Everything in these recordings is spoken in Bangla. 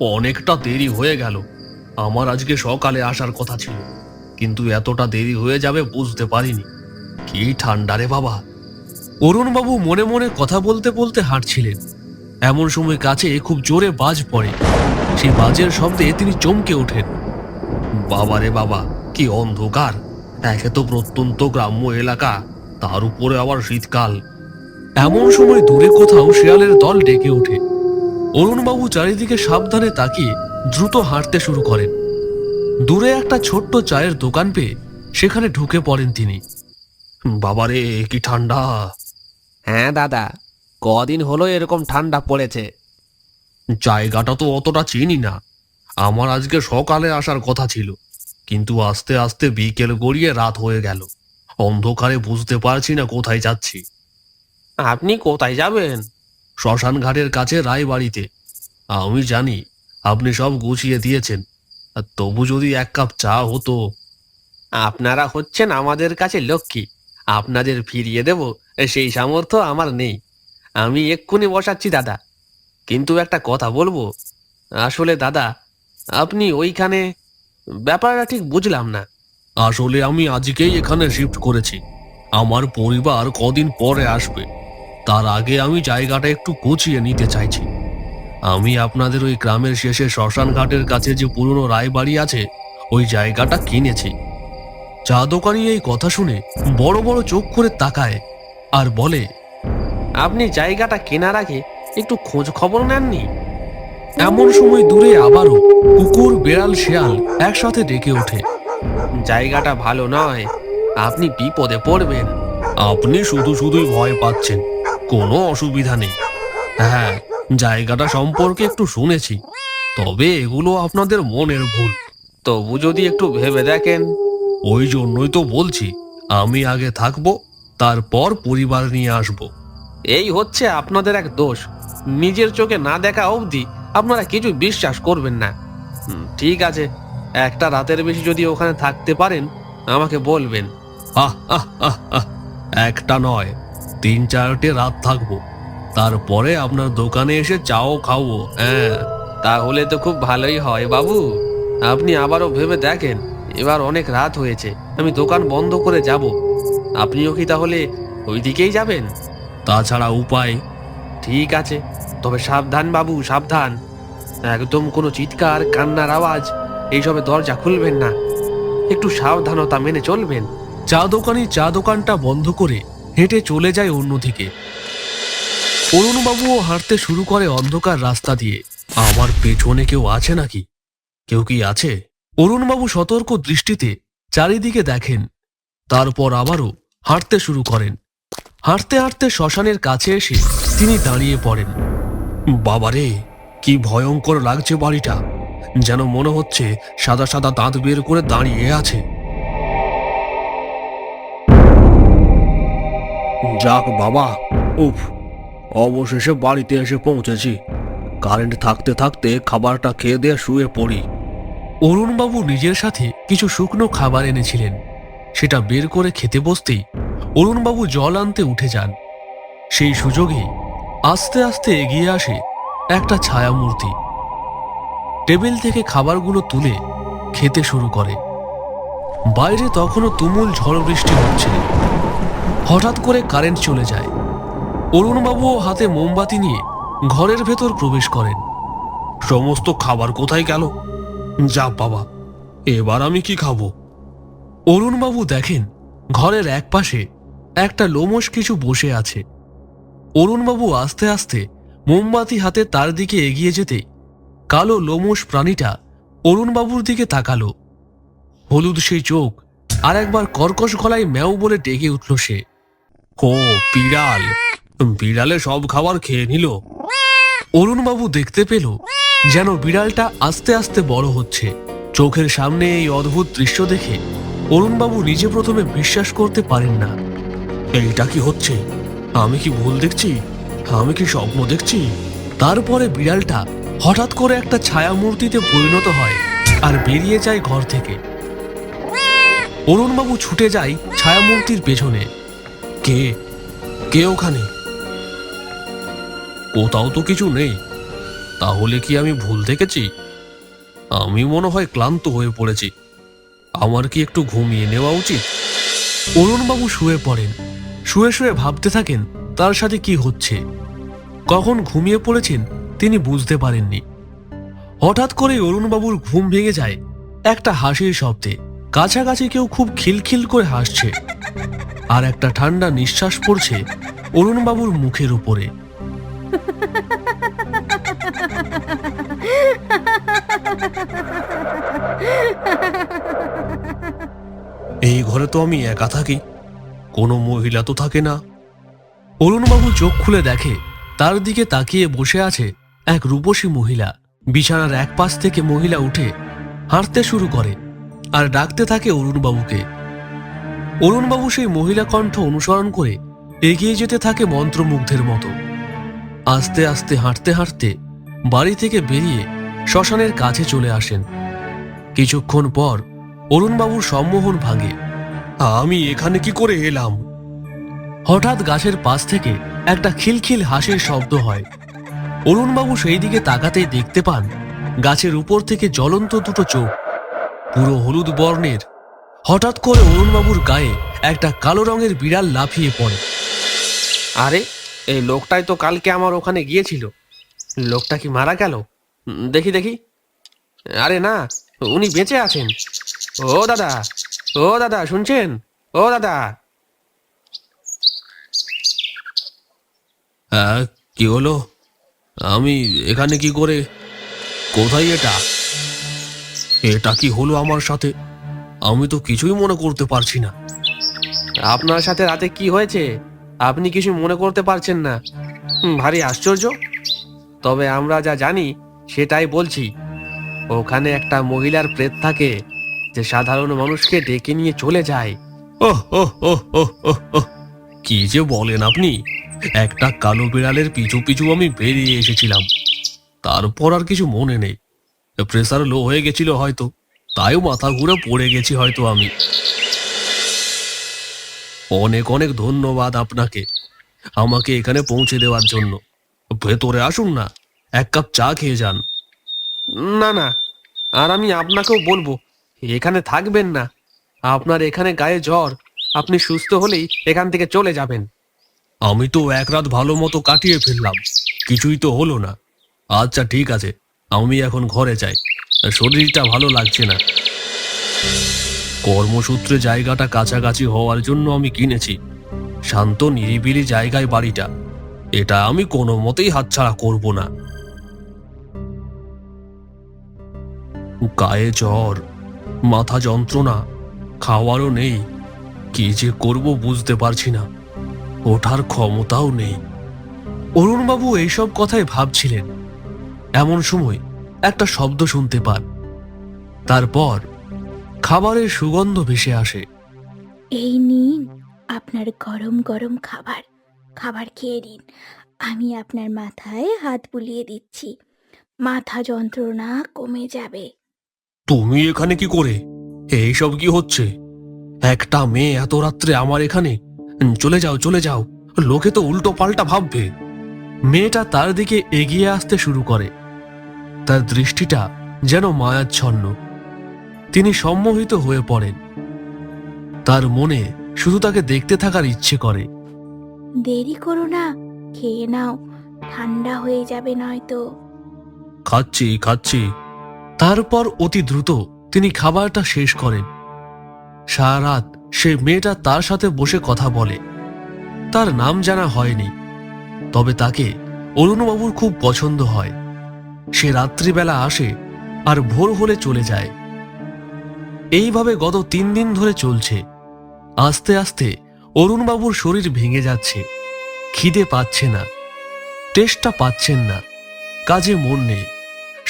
অনেকটা দেরি হয়ে গেল। আমার আজকে সকালে আসার কথা ছিল, কিন্তু এতটা দেরি হয়ে যাবে বুঝতে পারিনি। কি ঠান্ডা রে বাবা। অরুণবাবু মনে মনে কথা বলতে বলতে হাঁটছিলেন। এমন সময় কাছে খুব জোরে বাজ পড়ে। সেই বাজের শব্দে তিনি চমকে ওঠেন। বাবা রে বাবা, কি অন্ধকার! একে তো প্রত্যন্ত গ্রাম্য এলাকা, তার উপরে আবার শীতকাল। এমন সময় দূরে কোথাও শেয়ালের দল ডেকে ওঠে। অরুণবাবু চারিদিকে সাবধানে তাকিয়ে দ্রুত হাঁটতে শুরু করেন। দূরে একটা ছোট্ট চায়ের দোকান পেয়ে সেখানে ঢুকে পড়েন তিনি। বাবারে, কি ঠান্ডা! হ্যাঁ দাদা, কদিন হলো এরকম ঠান্ডা পড়েছে। জায়গাটা তো অতটা চিনি না। আমার আজকে সকালে আসার কথা ছিল, কিন্তু আস্তে আস্তে বিকেল গড়িয়ে রাত হয়ে গেল। অন্ধকারে বুঝতে পারছি না কোথায় যাচ্ছি। আপনি কোথায় যাবেন? শ্মশান ঘাটের কাছে রায়বাড়িতে। আমি জানি আপনি সব গুছিয়ে দিয়েছেন, আর তবু যদি এক কাপ চা হতো। আপনারা হচ্ছেন আমাদের কাছে লক্ষ্মী, আপনাদের ফিরিয়ে দেব সেই সামর্থ্য আমার নেই। আমি এক্ষুনি বসাচ্ছি দাদা। কিন্তু একটা কথা বলবো, আসলে দাদা, আপনি ওইখানে ব্যাপারটা ঠিক বুঝলাম না। আসলে আমি আজকেই এখানে শিফট করেছি। আমার পরিবার কদিন পরে আসবে, তার আগে আমি জায়গাটা একটু গুছিয়ে নিতে চাইছি। আমি আপনাদের ওই গ্রামের শেষে শ্মশান ঘাটের কাছে যে পুরনো রায়বাড়ি আছে, ওই জায়গাটা কিনেছি। চা দোকানি এই কথা শুনে বড় বড় চোখ করে তাকায় আর বলে, আপনি জায়গাটা কেনার আগে একটু খোঁজ খবর নেননি? এমন সময় দূরে আবারও কুকুর, বেড়াল, শেয়াল একসাথে ডেকে ওঠে। জায়গাটা ভালো নয়, আপনি বিপদে পড়বেন। আপনি শুধু শুধুই ভয় পাচ্ছেন, কোনো অসুবিধা নেই। হ্যাঁ, জায়গাটা সম্পর্কে একটু শুনেছি, তবে এগুলো আপনাদের মনের ভুল। তবু যদি একটু ভেবে দেখেন। ওই জন্যই তো বলছি, আমি আগে থাকবো, তারপর পরিবার নিয়ে আসব। এই হচ্ছে আপনাদের এক দোষ। নিজের চোখে না দেখা অবধি আপনারা কিছু বিশ্বাস করবেন না। ঠিক আছে, একটা রাতের বেশি যদি ওখানে থাকতে পারেন আমাকে বলবেন। আহ আহ আহ আহ, একটা নয়, 3-4টে রাত থাকবো, তারপরে আপনার দোকানে এসে চাও খাবো। হ্যাঁ, তাহলে তো খুব ভালোই হয় বাবু। আপনি আবারও ভেবে দেখেন, এবার অনেক রাত হয়েছে, আমি দোকান বন্ধ করে যাব। আপনিও কি তাহলে ওই দিকেই যাবেন? তাছাড়া উপায়? ঠিক আছে, তবে সাবধান বাবু, সাবধান। একদম কোনো চিৎকার, কান্নার আওয়াজ এইসবে দরজা খুলবেন না। একটু সাবধানতা মেনে চলবেন। চা দোকানি চা দোকানটা বন্ধ করে হেঁটে চলে যায় অন্যদিকে। অরুণবাবুও হাঁটতে শুরু করে অন্ধকার রাস্তা দিয়ে। আমার পেছনে কেউ আছে নাকি? কেউ কি আছে? অরুণবাবু সতর্ক দৃষ্টিতে চারিদিকে দেখেন, তারপর আবারও হাঁটতে শুরু করেন। হাঁটতে হাঁটতে শ্মশানের কাছে এসে তিনি দাঁড়িয়ে পড়েন। বাবারে, কি ভয়ঙ্কর লাগছে বাড়িটা! যেন মনে হচ্ছে সাদা সাদা দাঁত বের করে দাঁড়িয়ে আছে। যাক বাবা, উফ, অবশেষে বাড়িতে এসে পৌঁছেছি। কারেন্ট থাকতে থাকতে খাবারটা খেয়ে দিয়ে শুয়ে পড়ি। অরুণবাবু নিজের সাথে কিছু শুকনো খাবার এনেছিলেন, সেটা বের করে খেতে বসতেই অরুণবাবু জল আনতে উঠে যান। সেই সুযোগে আস্তে আস্তে এগিয়ে আসে একটা ছায়ামূর্তি। টেবিল থেকে খাবারগুলো তুলে খেতে শুরু করে। বাইরে তখনও তুমুল ঝড় বৃষ্টি হচ্ছে। হঠাৎ করে কারেন্ট চলে যায়। অরুণবাবুও হাতে মোমবাতি নিয়ে ঘরের ভেতর প্রবেশ করেন। সমস্ত খাবার কোথায় গেল? যা বাবা, এবার আমি কি খাবো? অরুণবাবু দেখেন ঘরের একপাশে একটা লোমশ কিছু বসে আছে। অরুণবাবু আস্তে আস্তে মোমবাতি হাতে তার দিকে এগিয়ে যেতে কালো লোমশ প্রাণীটা অরুণবাবুর দিকে তাকালো। হলুদ সেই চোখ, আর একবার কর্কশ গলায় ম্যাও বলে ডেকে উঠল সে। ও বিড়াল! বিড়ালে সব খাবার খেয়ে নিল। অরুণবাবু দেখতে পেল যেন বিড়ালটা আস্তে আস্তে বড় হচ্ছে। চোখের সামনে এই অদ্ভুত দৃশ্য দেখে অরুণবাবু নিজে প্রথমে বিশ্বাস করতে পারেন না। এইটা কি হচ্ছে? আমি কি ভুল দেখছি? আমি কি স্বপ্ন দেখছি? তারপরে বিড়ালটা হঠাৎ করে একটা ছায়ামূর্তিতে পরিণত হয় আর বেরিয়ে যায় ঘর থেকে। অরুণবাবু ছুটে যায় ছায়ামূর্তির পেছনে। কে কে ওখানে? কোথাও তো কিছু নেই। তাহলে কি আমি ভুল দেখেছি? আমি মনে হয় ক্লান্ত হয়ে পড়েছি। আমার কি একটু ঘুমিয়ে নেওয়া উচিত? অরুণবাবু শুয়ে পড়েন। শুয়ে শুয়ে ভাবতে থাকেন তার সাথে কি হচ্ছে। কখন ঘুমিয়ে পড়েছেন তিনি বুঝতে পারেননি। হঠাৎ করে অরুণবাবুর ঘুম ভেঙে যায় একটা হাসির শব্দে। কাছাকাছি কেউ খুব খিলখিল করে হাসছে, আর একটা ঠান্ডা নিঃশ্বাস পড়ছে অরুণবাবুর মুখের উপরে। এই ঘরে তো আমি একা থাকি, কোনো মহিলা তো থাকে না। অরুণবাবু চোখ খুলে দেখে তার দিকে তাকিয়ে বসে আছে এক রূপসী মহিলা। বিছানার এক পাশ থেকে মহিলা উঠে হাঁটতে শুরু করে আর ডাকতে থাকে অরুণবাবুকে। অরুণবাবু সেই মহিলা কণ্ঠ অনুসরণ করে এগিয়ে যেতে থাকে মন্ত্রমুগ্ধের মতো। আস্তে আস্তে হাঁটতে হাঁটতে বাড়ি থেকে বেরিয়ে শ্মশানের কাছে চলে আসেন। কিছুক্ষণ পর অরুণবাবুর সম্মোহন ভাঙে। আমি এখানে কি করে এলাম? হঠাৎ গাছের পাশ থেকে একটা খিলখিল হাসির শব্দ হয়। অরুণবাবু সেই দিকে তাকাতেই দেখতে পান গাছের উপর থেকে জ্বলন্ত দুটো চোখ, পুরো হলুদ বর্ণের। হঠাৎ করে অরুণবাবুর গায়ে একটা কালো রঙের বিড়াল লাফিয়ে পড়ে। আরে, এই লোকটাই তো কালকে আমার ওখানে গিয়েছিল। লোকটা কি মারা গেল? দেখি দেখি। আরে না, উনি বেঁচে আছেন। ও দাদা, ও দাদা, শুনছেন? ও দাদা। হ্যাঁ, কি হলো? আমি এখানে কি করে? কোথায় এটা? এটা কি হলো আমার সাথে? আমি তো কিছুই মনে করতে পারছি না। আপনার সাথে রাতে কি হয়েছে আপনি কিছু মনে করতে পারছেন না? ভারী আশ্চর্য। তবে আমরা যা জানি সেটাই বলছি। ওখানে একটা মহিলার প্রেত থাকে যে সাধারণ মানুষকে ডেকে নিয়ে চলে যায়। ওহ ওহ ওহ ওহ ওহ ওহ, কি যে বলেন আপনি! একটা কালো বিড়ালের পিছু পিছু আমি বেরিয়ে এসেছিলাম, তারপর আর কিছু মনে নেই। প্রেসার লো হয়ে গেছিল হয়তো, তাইও মাথা ঘুরে পড়ে গেছি হয়তো আমি। অনেক অনেক ধন্যবাদ আপনাকে আমাকে এখানে পৌঁছে দেওয়ার জন্য। ভেতরে আসুন না, এক কাপ চা খেয়ে যান। না না, আর আমি আপনাকেও বলবো এখানে থাকবেন না। আপনার এখানে গায়ে জ্বর, আপনি সুস্থ হলেই এখান থেকে চলে যাবেন। আমি তো এক রাত ভালো মতো কাটিয়ে ফেললাম, কিছুই তো হলো না। আচ্ছা ঠিক আছে, আমি এখন ঘরে যাই, শরীরটা ভালো লাগছে না। কর্মসূত্রে জায়গাটা কাছাকাছি হওয়ার জন্য আমি কিনেছি, শান্ত নিরিবিলি জায়গায় বাড়িটা। এটা আমি কোনো মতেই হাতছাড়া করব না। গায়ে জ্বর, মাথা যন্ত্রণা, খাওয়ারও নেই। কি যে করব বুঝতে পারছি না, ওঠার ক্ষমতাও নেই। অরুণবাবু এইসব কথাই ভাবছিলেন, এমন সময় একটা শব্দ শুনতে পান। তারপর খাবারের সুগন্ধ ভেসে আসে। এই নিন আপনার গরম গরম খাবার। খাবার খেয়ে নিন। আমি আপনার মাথায় হাত বুলিয়ে দিচ্ছি, মাথা যন্ত্রণা কমে যাবে। তুমি এখানে কি করে? এইসব কি হচ্ছে? একটা মেয়ে এত রাত্রে আমার এখানে? চলে যাও চলে যাও, লোকে তো উল্টো পাল্টা ভাববে। মেয়েটা তার দিকে এগিয়ে আসতে শুরু করে। তার দৃষ্টিটা যেন মায়াচ্ছন্ন। তিনি সম্মোহিত হয়ে পড়েন। তার মনে শুধু তাকে দেখতে থাকার ইচ্ছে করে। দেরি করো না, খেয়ে নাও, ঠান্ডা হয়ে যাবে নয়তো। খাচ্ছি খাচ্ছি। তারপর অতি দ্রুত তিনি খাবারটা শেষ করেন। সারা রাত সে মেয়েটা তার সাথে বসে কথা বলে। তার নাম জানা হয়নি, তবে তাকে অরুণবাবুর খুব পছন্দ হয়। সে রাত্রিবেলা আসে আর ভোর হলে চলে যায়। এইভাবে গত 3 দিন ধরে চলছে। আস্তে আস্তে অরুণবাবুর শরীর ভেঙে যাচ্ছে। খিদে পাচ্ছে না, টেস্টটা পাচ্ছেন না, কাজে মন নেই।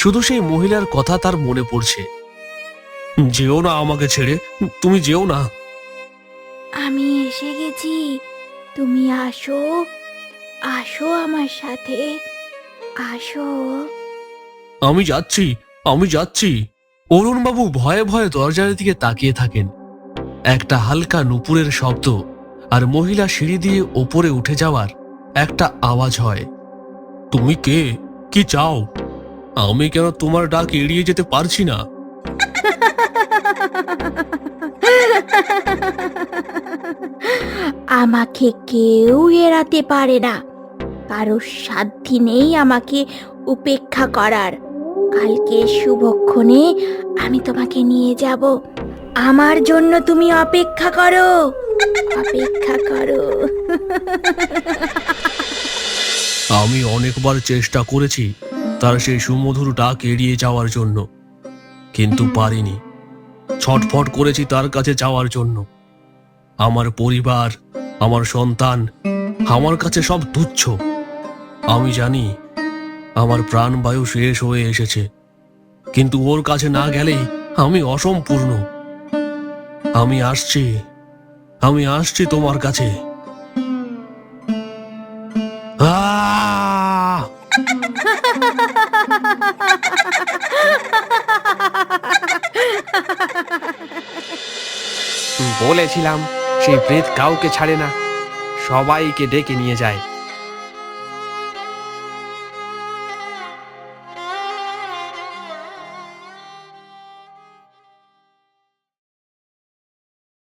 শুধু সেই মহিলার কথা তার মনে পড়ছে। যেও না আমাকে ছেড়ে, তুমি যেও না। আমি এসে গেছি, তুমি আসো, আসো আমার সাথে, আসো। আমি যাচ্ছি, আমি যাচ্ছি। অরুণবাবু ভয়ে ভয়ে দরজার দিকে তাকিয়ে থাকেন। একটা হালকা নুপুরের শব্দ আর মহিলা সিঁড়ি দিয়ে ওপরে উঠে যাওয়ার একটা আওয়াজ হয়। তুমি কে? কি চাও? আমি কেন তোমার ডাক এড়িয়ে যেতে পারছি না? আমাকে কেউ এড়াতে পারে না, কারোর সাধ্যি নেই আমাকে উপেক্ষা করার। কালকে শুভক্ষণে আমি তোমাকে নিয়ে যাব। আমার জন্য তুমি অপেক্ষা করো, অপেক্ষা করো। আমি অনেকবার চেষ্টা করেছি তার সেই সুমধুর ডাক এড়িয়ে যাওয়ার জন্য, কিন্তু পারিনি। ছটফট করেছি তার কাছে যাওয়ার জন্য। আমার পরিবার, আমার সন্তান, আমার কাছে সব তুচ্ছ। আমি জানি আমার প্রাণবায়ু শেষ হয়ে এসেছে, কিন্তু ওর কাছে না গেলেই আমি অসম্পূর্ণ। আমি আসছি, আমি আসছি তোমার কাছে। আহ! বলেছিলাম সেই প্রেত কাউকে ছাড়ে না, সবাইকে ডেকে নিয়ে যায়।